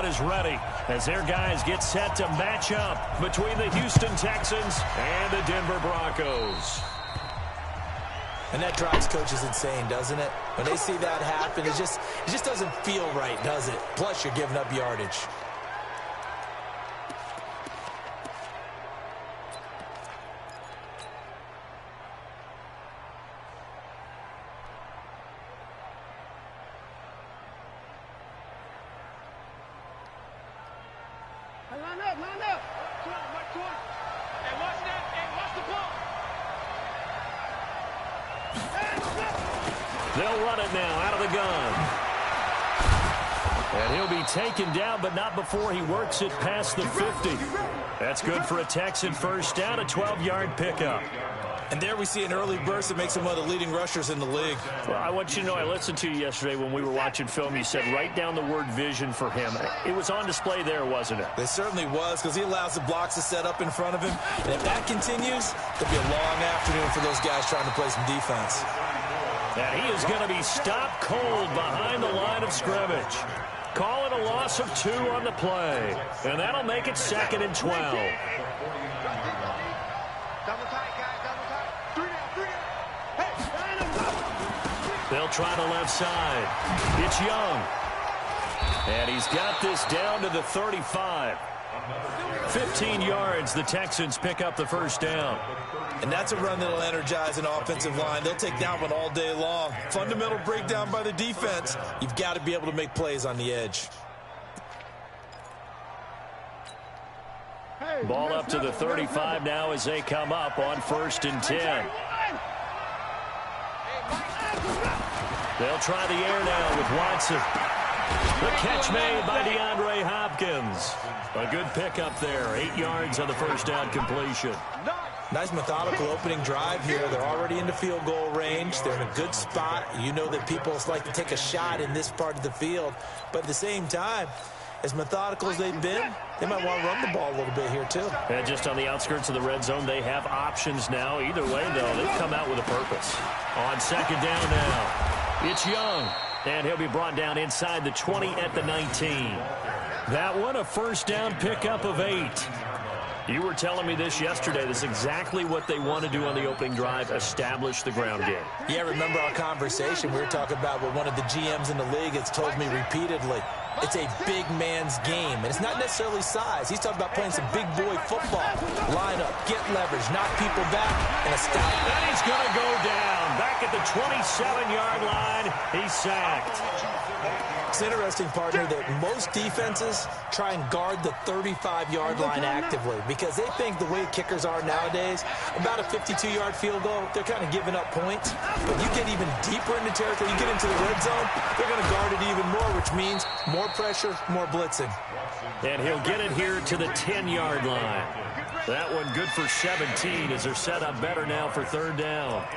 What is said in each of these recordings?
crowd is ready as their guys get set to match up between the Houston Texans and the Denver Broncos. And that drives coaches insane, doesn't it? When they see that happen, it just doesn't feel right, does it? Plus, you're giving up yardage. Line up. Hey, watch that. Hey, watch the ball. They'll run it now out of the gun. And he'll be taken down, but not before he works it past the 50. That's good for a Texan first down, a 12-yard pickup. And there we see an early burst that makes him one of the leading rushers in the league. Well, I want you to know, I listened to you yesterday when we were watching film. You said write down the word vision for him. It was on display there, wasn't it? It certainly was, because he allows the blocks to set up in front of him. And if that continues, it'll be a long afternoon for those guys trying to play some defense. And he is going to be stopped cold behind the line of scrimmage. Call it a loss of 2 on the play. And that'll make it 2nd and 12. They'll try the left side. It's Young. And he's got this down to the 35. 15 yards, the Texans pick up the first down. And that's a run that'll energize an offensive line. They'll take that one all day long. Fundamental breakdown by the defense. You've got to be able to make plays on the edge. Ball up to the 35 now as they come up on 1st and 10. They'll try the air now with Watson. The catch made by DeAndre Hopkins. A good pickup there. 8 yards on the first down completion. Nice methodical opening drive here. They're already into field goal range. They're in a good spot. You know that people like to take a shot in this part of the field. But at the same time, as methodical as they've been, they might want to run the ball a little bit here too. And just on the outskirts of the red zone, they have options now. Either way, though, they've come out with a purpose. On 2nd down now. It's Young, and he'll be brought down inside the 20 at the 19. That one, a first down pickup of 8. You were telling me this yesterday. This is exactly what they want to do on the opening drive, establish the ground game. Yeah, remember our conversation. We were talking about what one of the GMs in the league has told me repeatedly. It's a big man's game, and it's not necessarily size. He's talking about playing some big boy football. Line up, get leverage, knock people back, and a stop. And he's going to go down. Back at the 27-yard line, he's sacked. It's interesting, partner, that most defenses try and guard the 35-yard line actively because they think the way kickers are nowadays, about a 52-yard field goal, they're kind of giving up points. But you get even deeper into territory, you get into the red zone, they're going to guard it even more, which means more pressure, more blitzing. And he'll get it here to the 10-yard line. That one good for 17 as they're set up better now for 3rd down.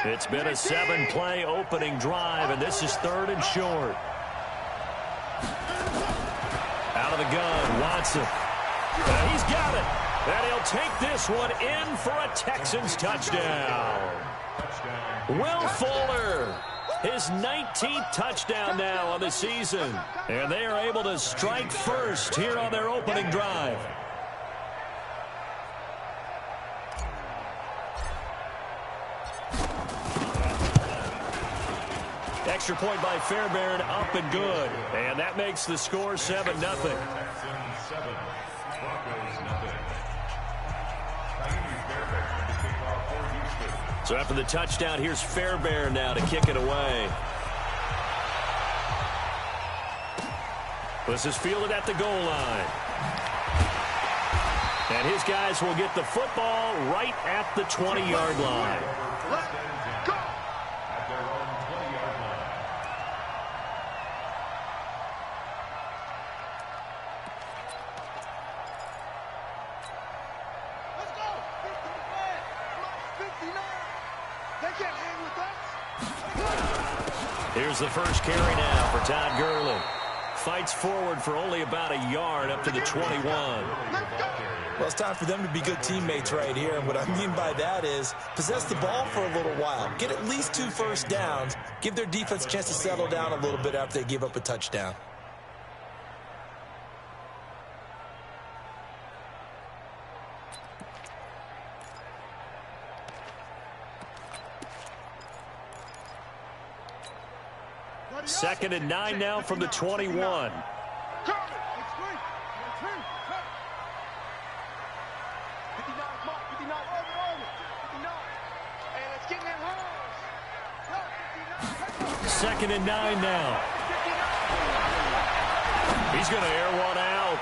It's been a 7-play opening drive, and this is 3rd and short. Out of the gun, Watson. He's got it. And he'll take this one in for a Texans touchdown. Will Fuller, his 19th touchdown now on the season. And they are able to strike first here on their opening drive. Extra point by Fairbairn, up and good. And that makes the score 7-0. So after the touchdown, here's Fairbairn now to kick it away. This is fielded at the goal line. And his guys will get the football right at the 20-yard line. Here's the first carry now for Todd Gurley. fights forward for only about a yard up to the 21. Well, it's time for them to be good teammates right here. And what I mean by that is possess the ball for a little while. Get at least 2 first downs. Give their defense a chance to settle down a little bit after they give up a touchdown. Second and 9 now from the 21. Second and 9 now. He's going to air one out.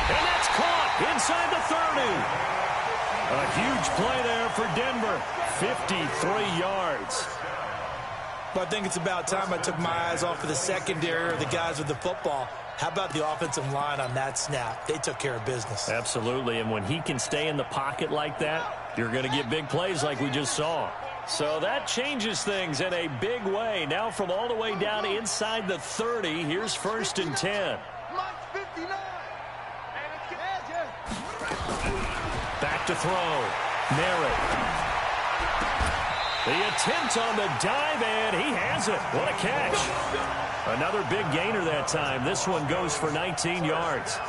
And that's caught inside the 30. A huge play there for Denver. 53 yards. Well, I think it's about time I took my eyes off of the secondary or the guys with the football. How about the offensive line on that snap? They took care of business. Absolutely, and when he can stay in the pocket like that, you're going to get big plays like we just saw. So that changes things in a big way. Now from all the way down inside the 30, here's first and 10. Back to throw. Merritt. The attempt on the dive, and he has it. What a catch. Another big gainer that time. This one goes for 19 yards.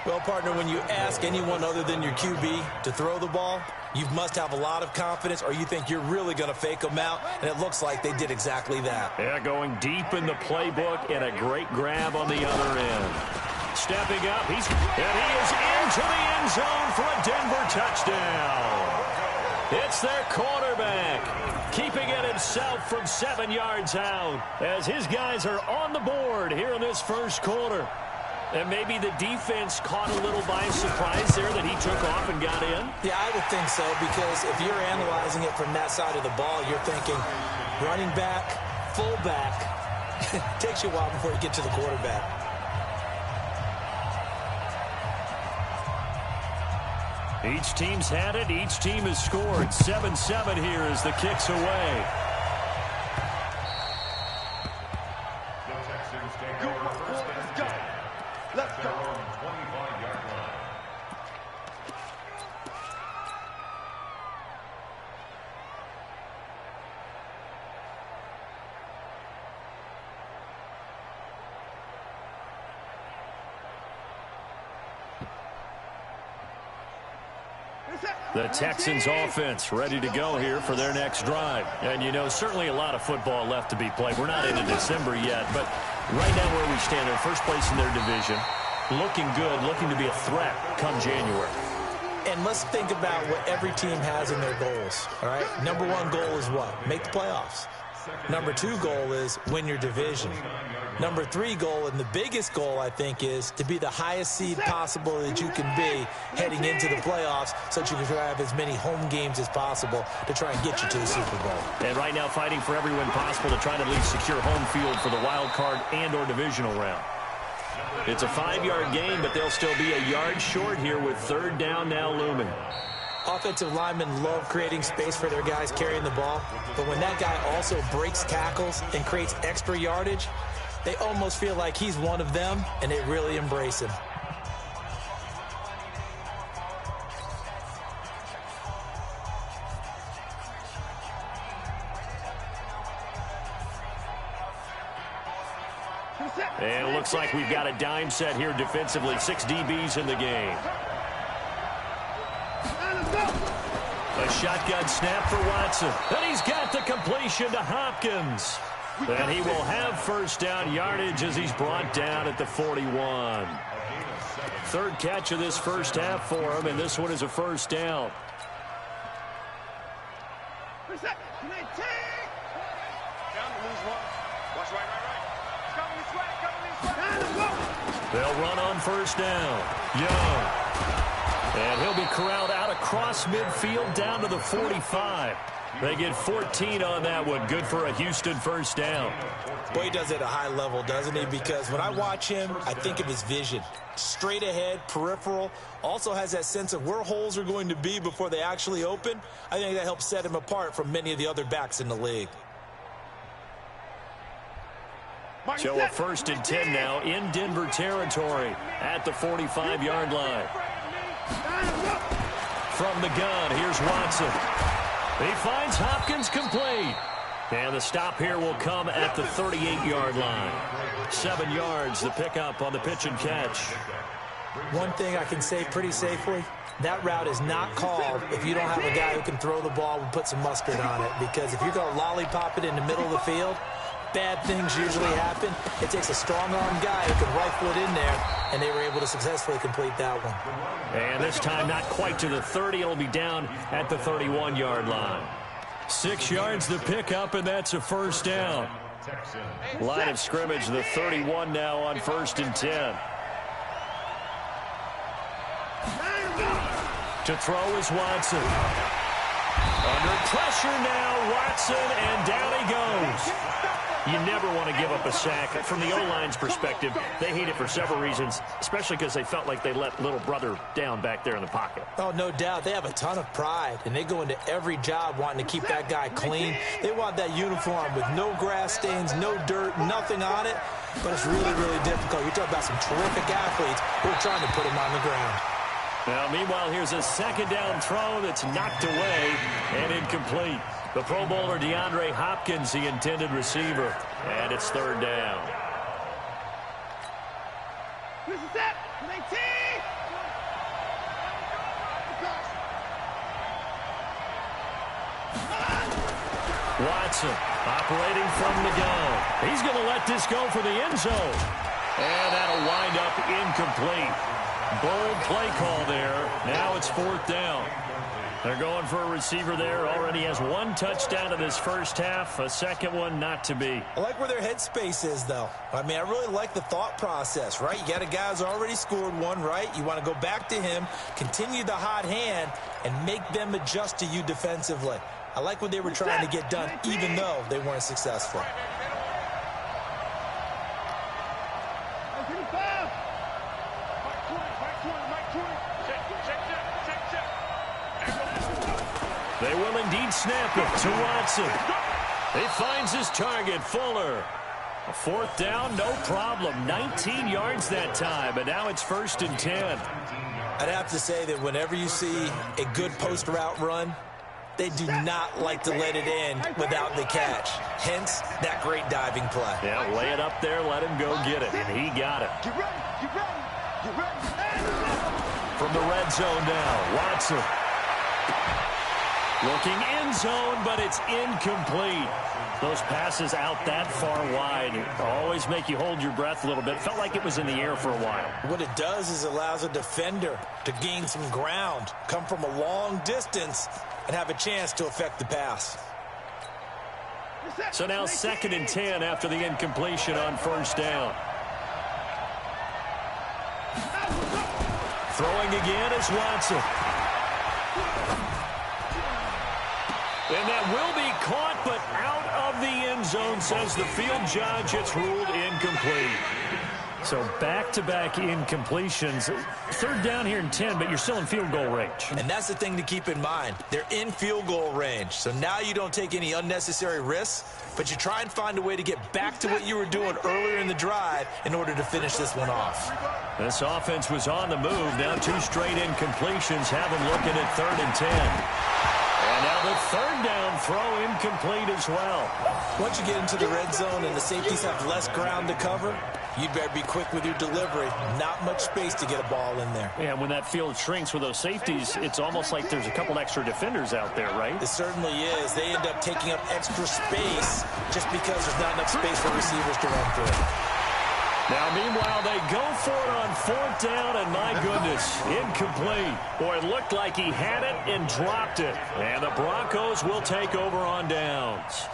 Well, partner, when you ask anyone other than your QB to throw the ball, you must have a lot of confidence, or you think you're really going to fake them out, and it looks like they did exactly that. Yeah, going deep in the playbook, and a great grab on the other end. Stepping up, and he is into the end zone for a Denver touchdown. It's their quarterback, keeping it himself from 7 yards out, as his guys are on the board here in this first quarter. And maybe the defense caught a little by surprise there that he took off and got in. Yeah, I would think so, because if you're analyzing it from that side of the ball, you're thinking running back, fullback. It takes you a while before you get to the quarterback. Each team's had it. Each team has scored. 7-7 here as the kick's away. Let's go. The Texans offense ready to go here for their next drive. And, you know, certainly a lot of football left to be played. We're not into December yet, but right now where we stand, they're first place in their division. Looking good, looking to be a threat come January. And let's think about what every team has in their goals, all right? Number 1 goal is what? Make the playoffs. Number 2 goal is win your division. Number 3 goal, and the biggest goal, I think, is to be the highest seed possible that you can be heading into the playoffs so that you can have as many home games as possible to try and get you to the Super Bowl. And right now fighting for every win possible to try to at least secure home field for the wild card and or divisional round. It's a 5-yard gain, but they'll still be a yard short here with third down now looming. Offensive linemen love creating space for their guys carrying the ball, but when that guy also breaks tackles and creates extra yardage, they almost feel like he's one of them, and they really embrace him. And it looks like we've got a dime set here defensively. 6 DBs in the game. A shotgun snap for Watson. And he's got the completion to Hopkins. And he will have first down yardage as he's brought down at the 41. Third catch of this first half for him, and this one is a first down. They'll run on first down. Young. And he'll be corralled out across midfield down to the 45. They get 14 on that one. Good for a Houston first down. Boy, he does it at a high level, doesn't he? Because when I watch him, I think of his vision. Straight ahead, peripheral. Also has that sense of where holes are going to be before they actually open. I think that helps set him apart from many of the other backs in the league. So a 1st and 10 now in Denver territory at the 45-yard line. From the gun, here's Watson. He finds Hopkins complete. And the stop here will come at the 38-yard line. 7 yards, the pickup on the pitch and catch. One thing I can say pretty safely, that route is not called if you don't have a guy who can throw the ball and put some mustard on it. Because if you're going to lollipop it in the middle of the field, bad things usually happen. It takes a strong-arm guy who can rifle it in there, and they were able to successfully complete that one. And this time not quite to the 30. It'll be down at the 31-yard line. 6 yards the pickup, and that's a 1st down. Line of scrimmage, the 31 now on 1st and 10. To throw is Watson. Under pressure now, Watson, and down he goes. You never want to give up a sack. From the O-line's perspective, they hate it for several reasons, especially because they felt like they let little brother down back there in the pocket. Oh, no doubt. They have a ton of pride, and they go into every job wanting to keep that guy clean. They want that uniform with no grass stains, no dirt, nothing on it. But it's really, really difficult. You're talking about some terrific athletes who are trying to put him on the ground. Now, meanwhile, here's a 2nd down throw that's knocked away and incomplete. The Pro Bowler DeAndre Hopkins, the intended receiver, and it's 3rd down. This is it. 19. Watson operating from the gun. He's going to let this go for the end zone. And that'll wind up incomplete. Bold play call there. Now it's 4th down. They're going for a receiver there. Already has 1 touchdown in this first half. A 2nd one not to be. I like where their headspace is, though. I mean, I really like the thought process, right? You got a guy who's already scored 1, right? You want to go back to him, continue the hot hand, and make them adjust to you defensively. I like what they were trying to get done, even though they weren't successful. They will indeed snap it to Watson. He finds his target, Fuller. A 4th down, no problem. 19 yards that time, and now it's 1st and 10. I'd have to say that whenever you see a good post route run, they do not like to let it in without the catch. Hence, that great diving play. Yeah, lay it up there, let him go get it, and he got it. Get ready. Get ready. Get ready. From the red zone now, Watson. Looking end zone, but it's incomplete. Those passes out that far wide always make you hold your breath a little bit. Felt like it was in the air for a while. What it does is allows a defender to gain some ground, come from a long distance, and have a chance to affect the pass. So now 2nd and 10 after the incompletion on 1st down. Throwing again is Watson. And that will be caught, but out of the end zone, says the field judge. It's ruled incomplete. So back-to-back incompletions. 3rd down here in 10, but you're still in field goal range. And that's the thing to keep in mind. They're in field goal range. So now you don't take any unnecessary risks, but you try and find a way to get back to what you were doing earlier in the drive in order to finish this one off. This offense was on the move. Now 2 straight incompletions have them looking at 3rd and 10. And now the 3rd down throw incomplete as well. Once you get into the red zone and the safeties have less ground to cover, you'd better be quick with your delivery. Not much space to get a ball in there. Yeah, when that field shrinks with those safeties, it's almost like there's a couple extra defenders out there, right? It certainly is. They end up taking up extra space just because there's not enough space for receivers to run through. Now, meanwhile, they go for it on 4th down, and my goodness, incomplete. Boy, it looked like he had it and dropped it. And the Broncos will take over on downs.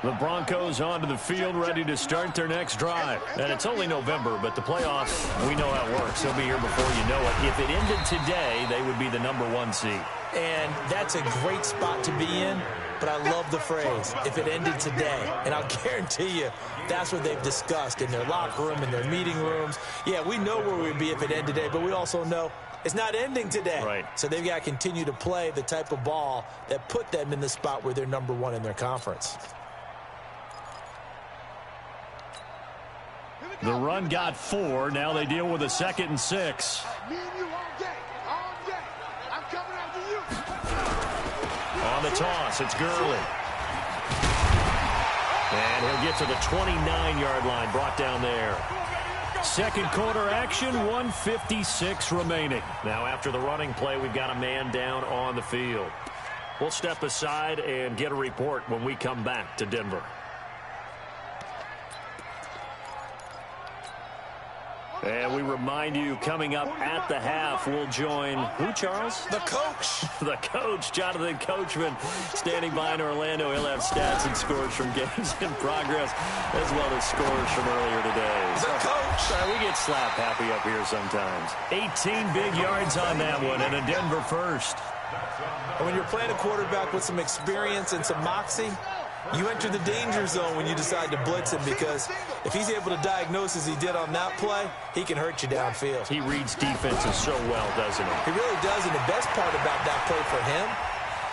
The Broncos onto the field, ready to start their next drive. And it's only November, but the playoffs, we know how it works. They'll be here before you know it. If it ended today, they would be the #1 seed. And that's a great spot to be in, but I love the phrase, if it ended today. And I'll guarantee you, that's what they've discussed in their locker room, in their meeting rooms. Yeah, we know where we'd be if it ended today, but we also know It's not ending today. Right. So they've got to continue to play the type of ball that put them in the spot where they're number one in their conference. The run got 4. Now they deal with a 2nd and 6. Me and you all day. All day. I'm coming after you. On the toss, it's Gurley. And he'll get to the 29-yard line, brought down there. Second quarter action, 1:56 remaining. Now after the running play, we've got a man down on the field. We'll step aside and get a report when we come back to Denver. And we remind you, coming up at the half, we'll join who, Charles? The coach. The coach, Jonathan Coachman, standing by in Orlando. He'll have stats and scores from games in progress, as well as scores from earlier today. The coach. Sorry, we get slap happy up here sometimes. 18 big yards on that one, and a Denver first. And when you're playing a quarterback with some experience and some moxie, you enter the danger zone when you decide to blitz him, because if he's able to diagnose as he did on that play, he can hurt you downfield. He reads defenses so well, doesn't he? He really does, and the best part about that play for him,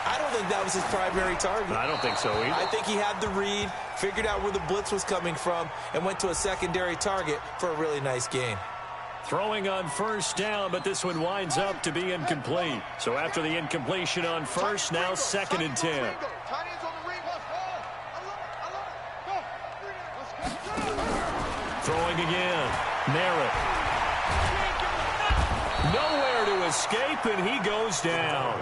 I don't think that was his primary target. I don't think so either. I think he had the read, figured out where the blitz was coming from, and went to a secondary target for a really nice gain. Throwing on first down, but this one winds up to be incomplete. So after the incompletion on first, now 2nd and 10. Throwing again. Merritt. Nowhere to escape, and he goes down.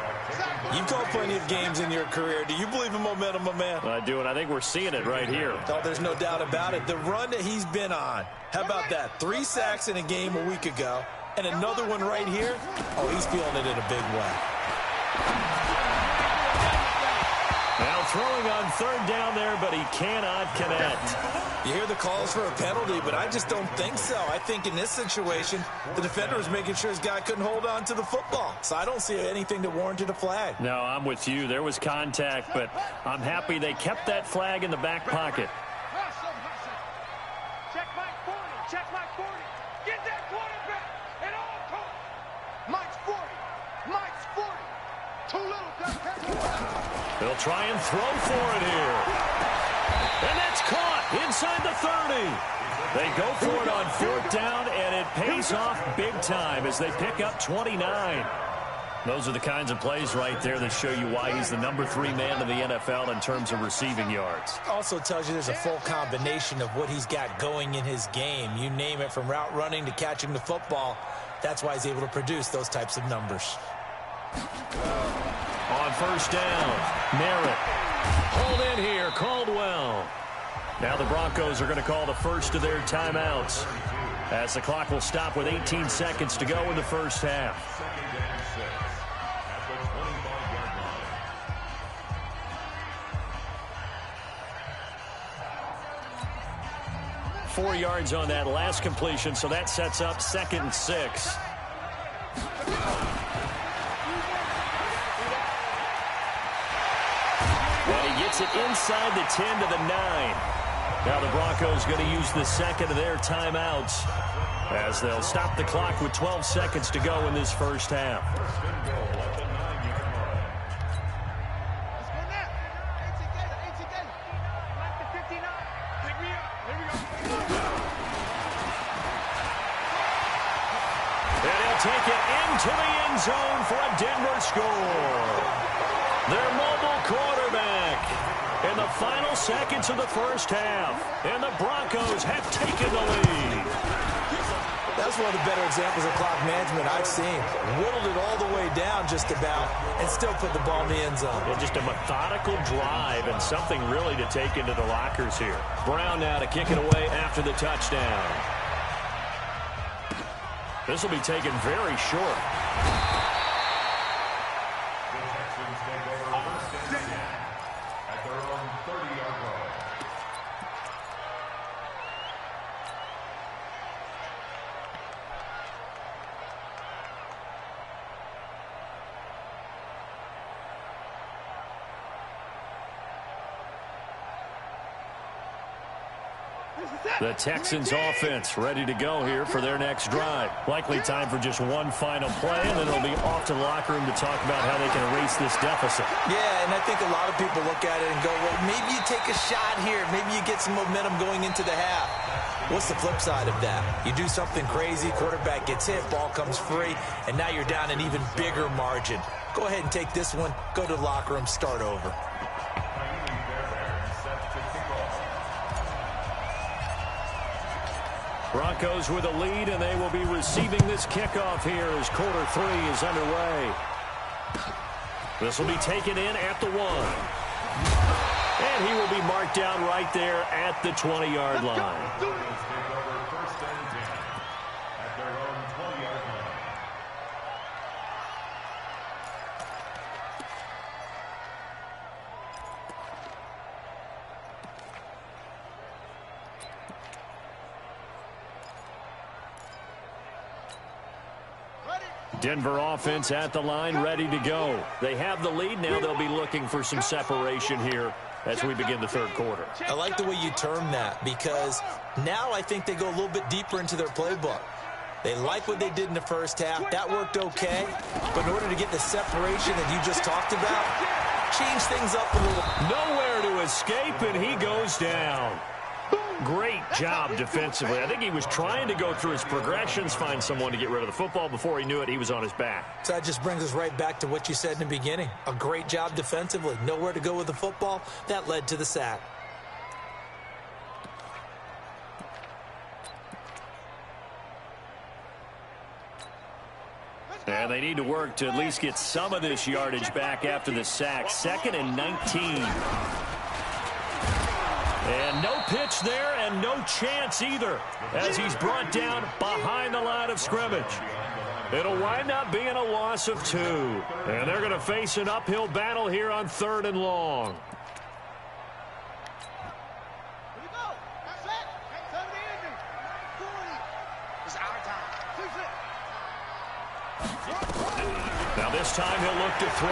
You've called plenty of games in your career. Do you believe in momentum, my man? I do, and I think we're seeing it right here. No, there's no doubt about it. The run that he's been on, how about that? 3 sacks in a game a week ago, and another one right here. Oh, he's feeling it in a big way. Now throwing on 3rd down there, but he cannot connect. You hear the calls for a penalty, but I just don't think so. I think in this situation, the defender was making sure his guy couldn't hold on to the football. So I don't see anything that warranted a flag. No, I'm with you. There was contact, but I'm happy they kept that flag in the back pocket. Check Mike 40. Check Mike 40. Get that quarterback at all costs. Mike's 40. Mike's 40. Too little. They'll try and throw for it here. And that's caught inside the 30. They go for it on 4th down, and it pays off big time as they pick up 29. Those are the kinds of plays right there that show you why he's the number 3 man in the NFL in terms of receiving yards. Also tells you there's a full combination of what he's got going in his game. You name it, from route running to catching the football. That's why he's able to produce those types of numbers. On first down, Merritt. Hold in here, Caldwell. Now the Broncos are going to call the first of their timeouts, as the clock will stop with 18 seconds to go in the first half. Four yards on that last completion, so that sets up 2nd and 6. And he gets it inside the 10 to the 9. Now the Broncos going to use the 2nd of their timeouts, as they'll stop the clock with 12 seconds to go in this first half. And he'll take it into the end zone for a Denver score. Their mobile quarterback in the final seconds of the first half. And the Broncos have taken the lead. That's one of the better examples of clock management I've seen. Whittled it all the way down just about and still put the ball in the end zone. And just a methodical drive and something really to take into the lockers here. Brown now to kick it away after the touchdown. This will be taken very short. This is The Texans offense ready to go here for their next drive. Likely time for just one final play, and then it'll be off to the locker room to talk about how they can erase this deficit. Yeah, and I think a lot of people look at it and go, well, maybe you take a shot here. Maybe you get some momentum going into the half. What's the flip side of that? You do something crazy, quarterback gets hit, ball comes free, and now you're down an even bigger margin. Go ahead and take this one, go to the locker room, start over. Broncos with a lead, and they will be receiving this kickoff here as quarter 3 is underway. This will be taken in at the 1. And he will be marked down right there at the 20-yard line. Denver offense at the line, ready to go. They have the lead. Now they'll be looking for some separation here as we begin the third quarter. I like the way you term that, because now I think they go a little bit deeper into their playbook. They like what they did in the first half. That worked okay. But in order to get the separation that you just talked about, change things up a little. Nowhere to escape, and he goes down. Great job defensively. I think he was trying to go through his progressions, find someone to get rid of the football. Before he knew it, he was on his back. So that just brings us right back to what you said in the beginning. A great job defensively. Nowhere to go with the football. That led to the sack. And they need to work to at least get some of this yardage back after the sack. 2nd and 19. And no pitch there and no chance either as he's brought down behind the line of scrimmage. It'll wind up being a loss of 2. And they're going to face an uphill battle here on 3rd and long. Now this time he'll look to throw.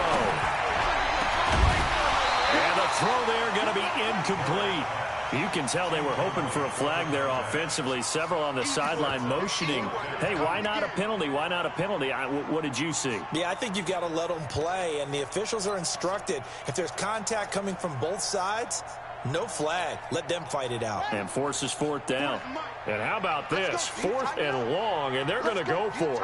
And the throw there going to be incomplete. You can tell they were hoping for a flag there offensively. Several on the sideline motioning. Hey, why not a penalty? Why not a penalty? What did you see? Yeah, I think you've got to let them play, and the officials are instructed. If there's contact coming from both sides, no flag. Let them fight it out. And forces 4th down. And how about this? 4th and long, and they're going to go for it.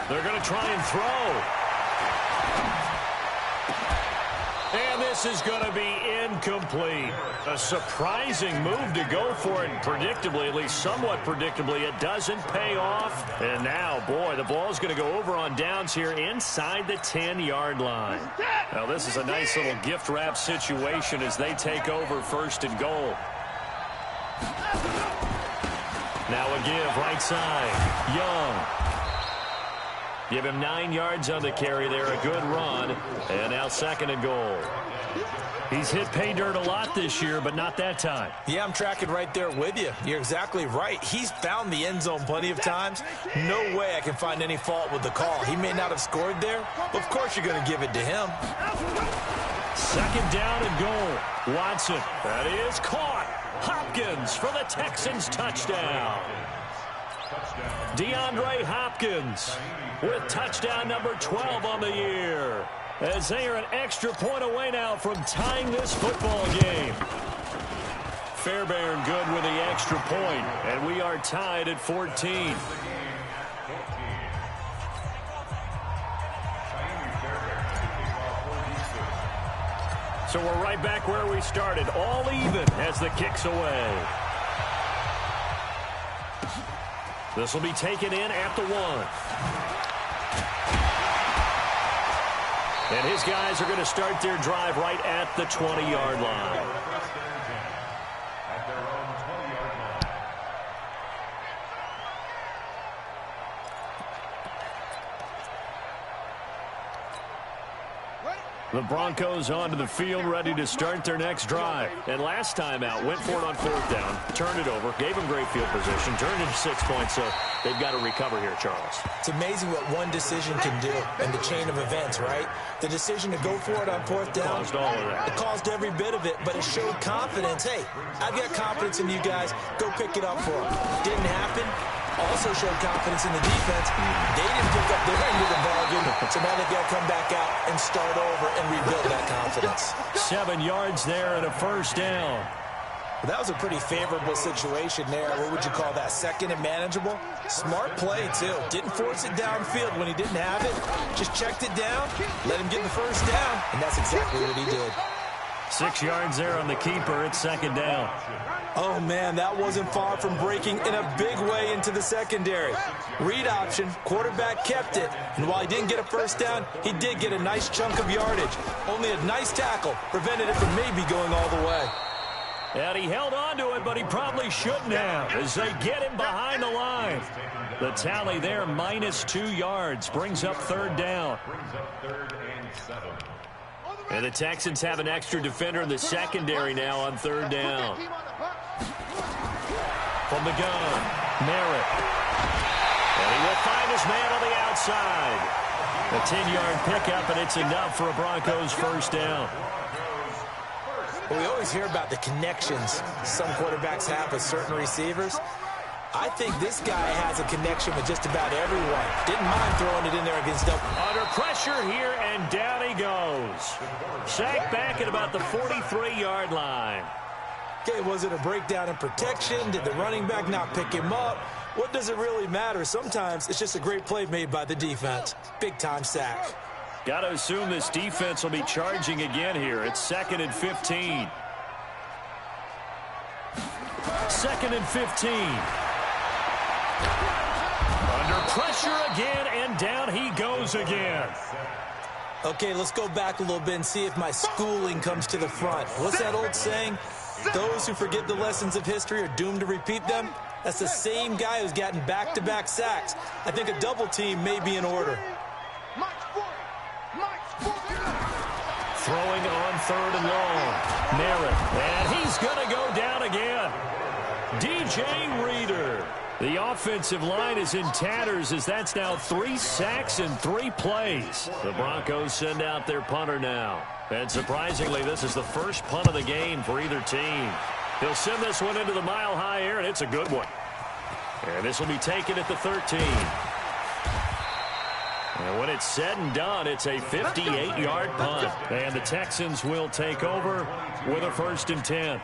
They're going to try and throw. And this is going to be incomplete. A surprising move to go for it, and predictably, at least somewhat predictably, it doesn't pay off. And now, boy, the ball's going to go over on downs here inside the 10-yard line. Now, this is a nice little gift wrap situation as they take over 1st and goal. Now a give right side. Young. Give him 9 yards on the carry there. A good run. And now 2nd and goal. He's hit pay dirt a lot this year, but not that time. Yeah, I'm tracking right there with you. You're exactly right. He's found the end zone plenty of times. No way I can find any fault with the call. He may not have scored there, but of course you're going to give it to him. 2nd down and goal. Watson. That is caught. Hopkins for the Texans touchdown. DeAndre Hopkins with touchdown number 12 on the year, as they are an extra point away now from tying this football game. Fairbairn good with the extra point, and we are tied at 14. So we're right back where we started, all even as the kick's away. This will be taken in at the 1. And his guys are going to start their drive right at the 20-yard line. The Broncos onto the field, ready to start their next drive. And last time out, went for it on 4th down, turned it over, gave them great field position, turned into 6 points, so they've got to recover here, Charles. It's amazing what one decision can do in the chain of events, right? The decision to go for it on 4th down. Caused all of that. It caused every bit of it, but it showed confidence. Hey, I've got confidence in you guys. Go pick it up for them. Didn't happen. Also showed confidence in the defense. They didn't pick up their end of the bargain, so now they've got to come back out and start over and rebuild that confidence. 7 yards there and a 1st down. Well, that was a pretty favorable situation there. What would you call that? Second and manageable? Smart play, too. Didn't force it downfield when he didn't have it. Just checked it down, let him get the 1st down, and that's exactly what he did. 6 yards there on the keeper. It's 2nd down. Oh, man, that wasn't far from breaking in a big way into the secondary. Read option, quarterback kept it, and while he didn't get a 1st down, he did get a nice chunk of yardage. Only a nice tackle prevented it from maybe going all the way. And he held on to it, but he probably shouldn't have as they get him behind the line. The tally there, -2 yards, brings up 3rd down. And the Texans have an extra defender in the secondary now on 3rd down. From the gun, Merritt. And he will find his man on the outside. A 10-yard pickup, and it's enough for a Broncos 1st down. Well, we always hear about the connections some quarterbacks have with certain receivers. I think this guy has a connection with just about everyone. Didn't mind throwing it in there against them. Under pressure here, and down he goes. Sacked back at about the 43-yard line. Okay, was it a breakdown in protection? Did the running back not pick him up? What does it really matter? Sometimes it's just a great play made by the defense. Big-time sack. Got to assume this defense will be charging again here. It's 2nd and 15. 2nd and 15. Under pressure again, and down he goes again. Okay, let's go back a little bit and see if my schooling comes to the front. What's that old saying? Those who forget the lessons of history are doomed to repeat them. That's the same guy who's gotten back-to-back sacks. I think a double team may be in order. Throwing on 3rd and long. Merritt, and he's going to go down again. DJ Reader. The offensive line is in tatters as that's now 3 sacks in 3 plays. The Broncos send out their punter now. And surprisingly, this is the first punt of the game for either team. He'll send this one into the mile-high air, and it's a good one. And this will be taken at the 13. And when it's said and done, it's a 58-yard punt. And the Texans will take over with a 1st and 10.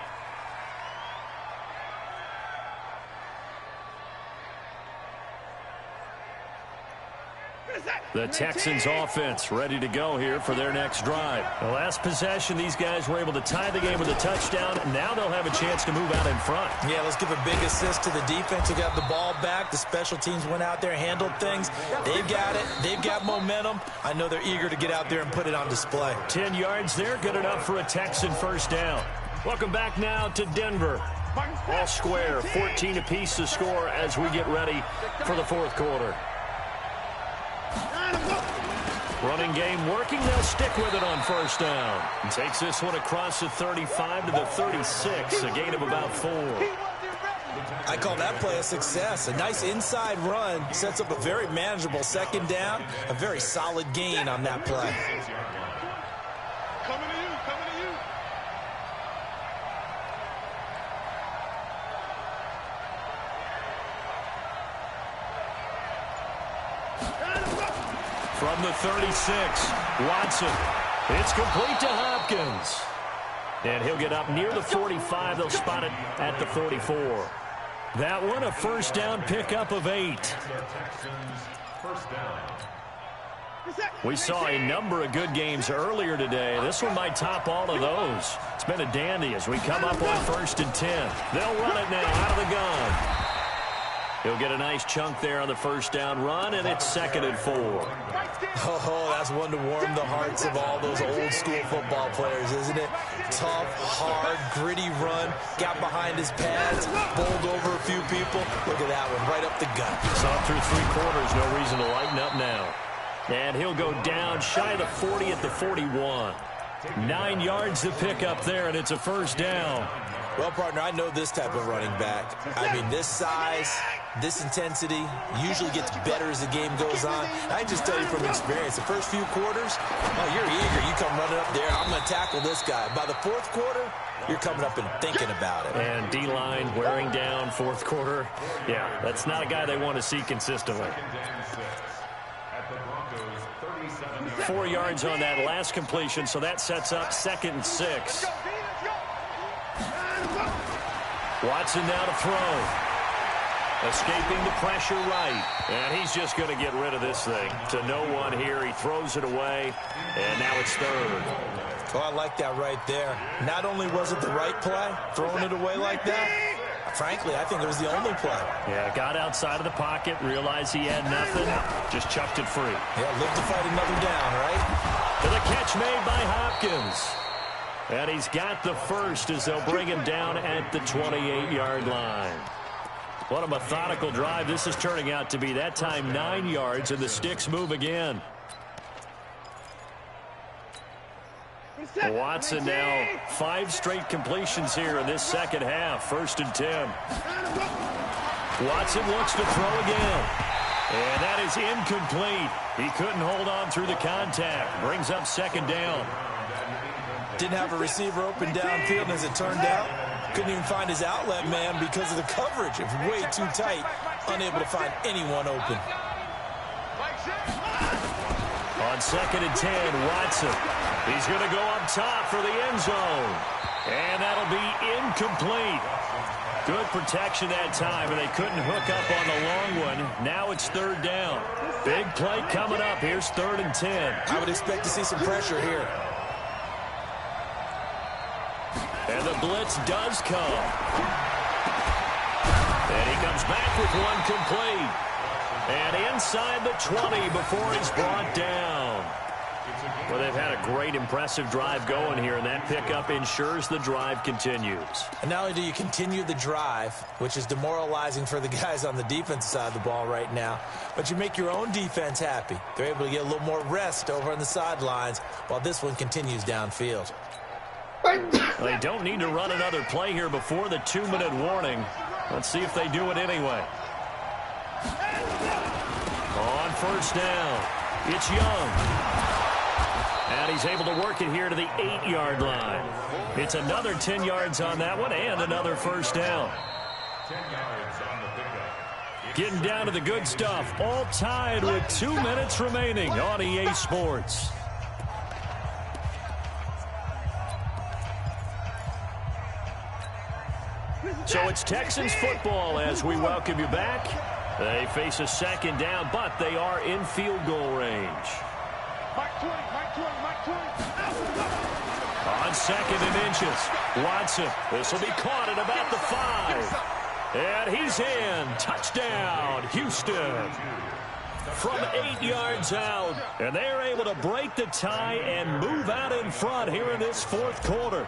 The Texans offense ready to go here for their next drive. The last possession, these guys were able to tie the game with a touchdown. Now they'll have a chance to move out in front. Yeah, let's give a big assist to the defense who got the ball back. The special teams went out there, handled things. They've got it. They've got momentum. I know they're eager to get out there and put it on display. 10 yards there, good enough for a Texan 1st down. Welcome back now to Denver. All square, 14 apiece to score as we get ready for the 4th quarter. Running game working. They'll stick with it on 1st down. And takes this one across the 35 to the 36, a gain of about 4. I call that play a success. A nice inside run sets up a very manageable 2nd down. A very solid gain on that play. Coming to you, coming to you. From the 36, Watson. It's complete to Hopkins. And he'll get up near the 45. They'll spot it at the 44. That one, a 1st down pickup of 8. We saw a number of good games earlier today. This one might top all of those. It's been a dandy as we come up on 1st and 10. They'll run it now out of the gun. He'll get a nice chunk there on the 1st down run, and it's 2nd and 4. Oh, that's one to warm the hearts of all those old-school football players, isn't it? Tough, hard, gritty run. Got behind his pads, bowled over a few people. Look at that one, right up the gut. Saw through 3 quarters, no reason to lighten up now. And he'll go down shy of the 40 at the 41. 9 yards to pick up there, and it's a first down. Well, partner, I know this type of running back. I mean, this size, this intensity usually gets better as the game goes on. I can just tell you from experience, the first few quarters, oh, you're eager. You come running up there, I'm going to tackle this guy. By the fourth quarter, you're coming up and thinking about it. And D-line wearing down fourth quarter. Yeah, that's not a guy they want to see consistently. 4 yards on that last completion, so that sets up 2nd and 6. Watson now to throw. Escaping the pressure right. And he's just going to get rid of this thing. To no one here. He throws it away. And now it's 3rd. Oh, I like that right there. Not only was it the right play, throwing it away like that, frankly, I think it was the only play. Yeah, got outside of the pocket, realized he had nothing, just chucked it free. Yeah, live to fight another down, right? To the catch made by Hopkins. And he's got the first as they'll bring him down at the 28-yard line. What a methodical drive this is turning out to be. That time 9 yards, and the sticks move again. Watson now 5 straight completions here in this second half. 1st and 10. Watson looks to throw again. And that is incomplete. He couldn't hold on through the contact. Brings up 2nd down. Didn't have a receiver open downfield, and as it turned out, couldn't even find his outlet man because of the coverage. It was way too tight, unable to find anyone open. On 2nd and 10, Watson. He's going to go up top for the end zone. And that'll be incomplete. Good protection that time, and they couldn't hook up on the long one. Now it's 3rd down. Big play coming up. Here's 3rd and 10. I would expect to see some pressure here. And the blitz does come. And he comes back with one complete. And inside the 20 before he's brought down. Well, they've had a great, impressive drive going here, and that pickup ensures the drive continues. And not only do you continue the drive, which is demoralizing for the guys on the defensive side of the ball right now, but you make your own defense happy. They're able to get a little more rest over on the sidelines while this one continues downfield. They don't need to run another play here before the 2-minute warning. Let's see if they do it anyway. On 1st down, it's Young. And he's able to work it here to the 8-yard line. It's another 10 yards on that one and another 1st down. Getting down to the good stuff. All tied with 2 minutes remaining on EA Sports. So it's Texans football as we welcome you back. They face a 2nd down, but they are in field goal range. On 2nd and inches, Watson. This will be caught at about the 5. And he's in. Touchdown, Houston. From 8 yards out. And they're able to break the tie and move out in front here in this 4th quarter.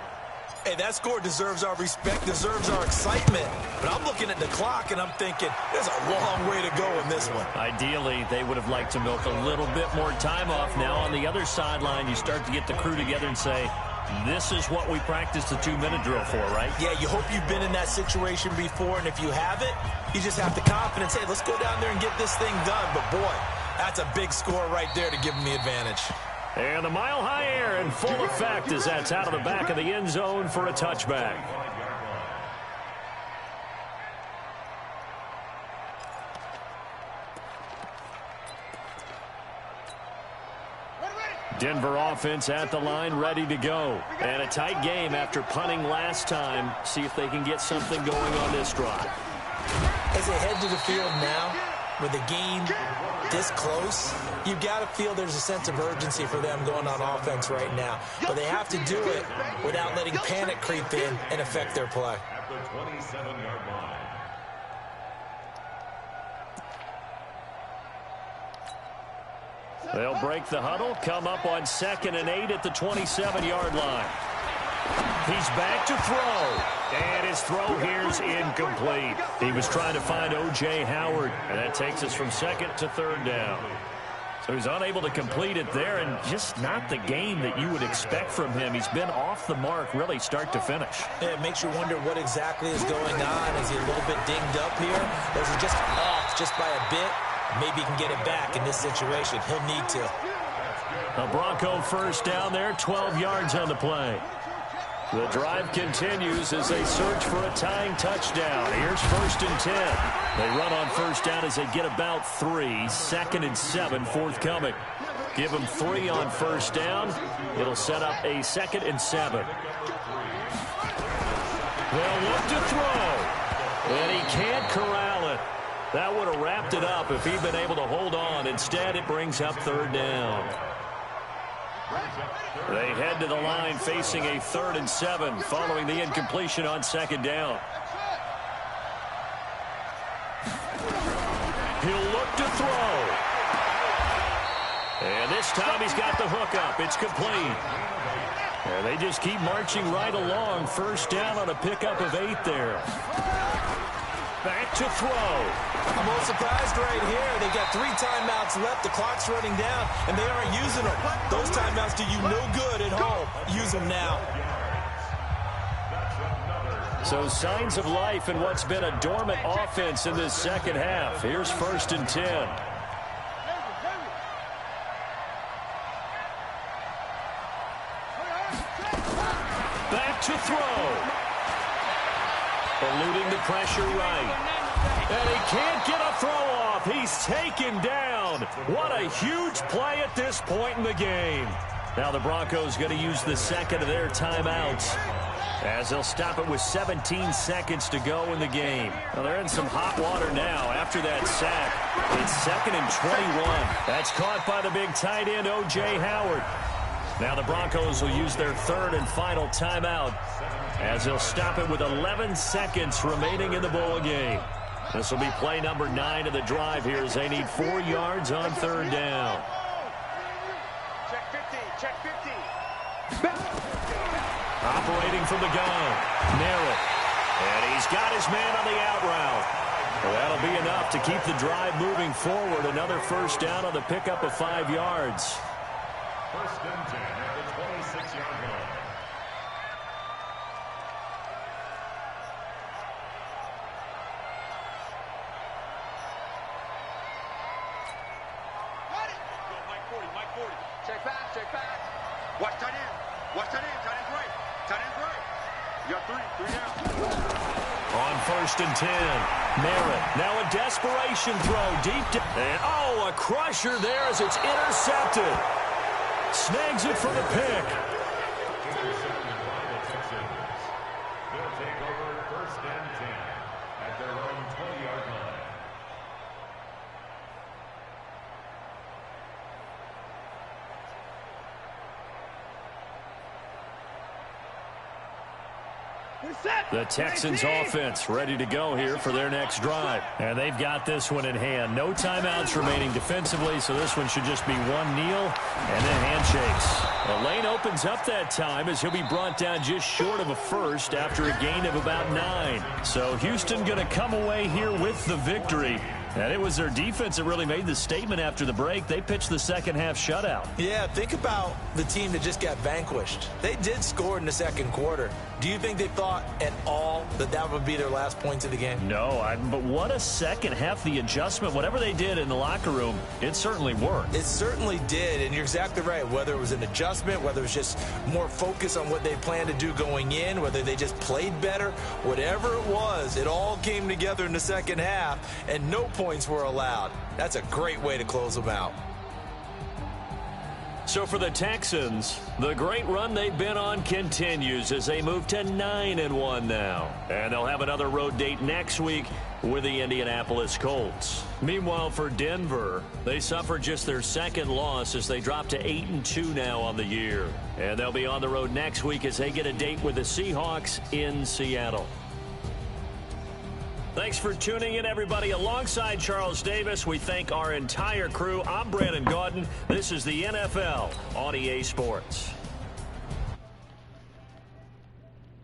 Hey, that score deserves our respect, deserves our excitement. But I'm looking at the clock, and I'm thinking, there's a long way to go in this one. Ideally, they would have liked to milk a little bit more time off. Now, on the other sideline, you start to get the crew together and say, this is what we practiced the 2-minute drill for, right? Yeah, you hope you've been in that situation before, and if you haven't, you just have the confidence, hey, let's go down there and get this thing done. But, boy, that's a big score right there to give them the advantage. And the mile-high air in full effect as that's out of the back of the end zone for a touchback. Denver offense at the line, ready to go. And a tight game after punting last time. See if they can get something going on this drive. As they head to the field now, with the game this close, you've got to feel there's a sense of urgency for them going on offense right now. But they have to do it without letting panic creep in and affect their play. At the 27-yard line. They'll break the huddle, come up on 2nd and 8 at the 27-yard line. He's back to throw. And his throw here's incomplete. He was trying to find O.J. Howard, and that takes us from 2nd to 3rd down. So he's unable to complete it there, and just not the game that you would expect from him. He's been off the mark really start to finish. It makes you wonder what exactly is going on. Is he a little bit dinged up here? Or is he just off just by a bit? Maybe he can get it back in this situation. He'll need to. A Bronco first down there, 12 yards on the play. The drive continues as they search for a tying touchdown. Here's 1st and 10. They run on first down as they get about 3. 2nd and 7 forthcoming. Give them 3 on first down. It'll set up a 2nd and 7. They'll look to throw. And he can't corral it. That would have wrapped it up if he'd been able to hold on. Instead, it brings up 3rd down. They head to the line facing a 3rd and 7 following the incompletion on 2nd down. He'll look to throw. And this time he's got the hook up. It's complete. And they just keep marching right along. 1st down on a pickup of 8 there. Back to throw. I'm a little surprised right here. They got 3 timeouts left. The clock's running down, and they aren't using them. Those timeouts do you no good at home. Use them now. So signs of life in what's been a dormant offense in this second half. Here's 1st and 10. Back to throw. Eluding the pressure right. And he can't get a throw off. He's taken down. What a huge play at this point in the game. Now the Broncos going to use the 2nd of their timeouts as they'll stop it with 17 seconds to go in the game. Well, they're in some hot water now after that sack. It's 2nd and 21. That's caught by the big tight end, O.J. Howard. Now the Broncos will use their 3rd and final timeout as they'll stop it with 11 seconds remaining in the ball game. This will be play number 9 of the drive here as they need 4 yards on 3rd down. Check 50, check 50. Operating from the gun. Merritt. And he's got his man on the out route. Well, that'll be enough to keep the drive moving forward. Another 1st down on the pickup of 5 yards. 1st and 10 at the 26-yard line. Check back, check back. Watch tight end. Watch tight end. Tight end's right. Tight end's right. You got 3 down. On 1st and 10. Merritt. Now a desperation throw deep down. And oh, a crusher there as it's intercepted. Snags it for the pick. Intercepted by the Texans. They'll take over 1st and 10 at their own 20-yard line. The Texans offense ready to go here for their next drive. And they've got this one in hand. No timeouts remaining defensively, so this one should just be one kneel and then handshakes. The lane opens up that time as he'll be brought down just short of a first after a gain of about 9. So Houston going to come away here with the victory. And it was their defense that really made the statement after the break. They pitched the second half shutout. Yeah, think about the team that just got vanquished. They did score in the second quarter. Do you think they thought at all that that would be their last points of the game? No, but what a second half. The adjustment, whatever they did in the locker room, it certainly worked. It certainly did, and you're exactly right. Whether it was an adjustment, whether it was just more focus on what they planned to do going in, whether they just played better, whatever it was, it all came together in the second half, and no points were allowed. That's a great way to close them out. So for the Texans, the great run they've been on continues as they move to 9-1 now. And they'll have another road date next week with the Indianapolis Colts. Meanwhile, for Denver, they suffered just their second loss as they drop to 8-2 now on the year. And they'll be on the road next week as they get a date with the Seahawks in Seattle. Thanks for tuning in, everybody. Alongside Charles Davis, we thank our entire crew. I'm Brandon Gaudin. This is the NFL on EA Sports.